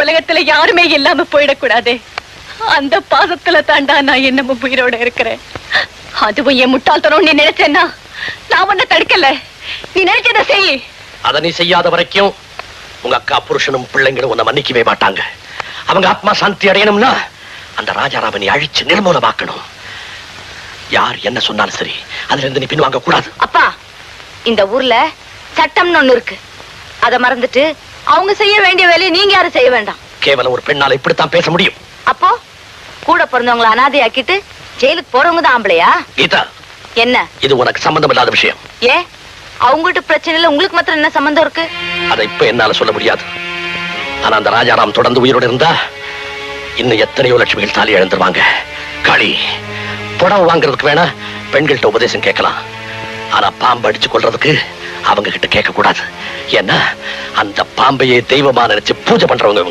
உலகத்துல யாருமே இல்லாம போயிடக்கூடாது. அந்த பாசத்துல தாண்டா நான் என்னமும் உயிரோட இருக்கிறேன். அதுவும் என் முட்டாள்தனம் நீ நினைச்சேன்னா நான் உன்னை தடுக்கல. நீ நினைச்சத செய். அத நீ செய்யாத வரைக்கும் உங்க அக்கா புருஷனும் பிள்ளைங்களும் உன்னை மன்னிக்கவே மாட்டாங்க. அவங்க ஆத்மா சாந்தி அடையணும்னா அந்த ராஜாராவை நீ அழிச்சு நிர்மூலமாக்கணும். யார் என்ன சொன்னாலும் சரி, அதுல இருந்து நீ பின்வாங்க கூடாது. அப்பா, இந்த ஊர்ல சட்டம்னு ஒண்ணு இருக்கு. அத மறந்துட்டு அவங்க செய்ய வேண்டிய வேலையை நீங்க யாரும் செய்ய வேண்டாம். கேவலம் ஒரு பெண்ணால இப்படித்தான் பேச முடியும். அப்போ கூட பிறந்தவங்களை அனாதையாக்கிட்டு ஜெயிலுக்கு போறவங்க தான் ஆம்பளையா? கீதா, என்ன இது உனக்கு சம்பந்தம் இல்லாத விஷயம். ஏன் அவங்ககிட்ட பிரச்சனையில உங்களுக்கு மாத்திரம் என்ன சம்பந்தம் இருக்கு? அதை இப்ப என்னால சொல்ல முடியாது. ஆனா அந்த ராஜாராம் தொடர்ந்து உயிரோடு இருந்தா இன்னும் எத்தனையோ லட்சுமிகள் தாலி இழந்துருவாங்க. காளி, புடவை வாங்குறதுக்கு வேணா பெண்கள்கிட்ட உபதேசம் கேட்கலாம். ஆனா பாம்பு அடிச்சு கொள்றதுக்கு அவங்க கிட்ட கேட்க கூடாது. ஏன்னா அந்த பாம்பையே தெய்வமா நினைச்சு பூஜை பண்றவங்க.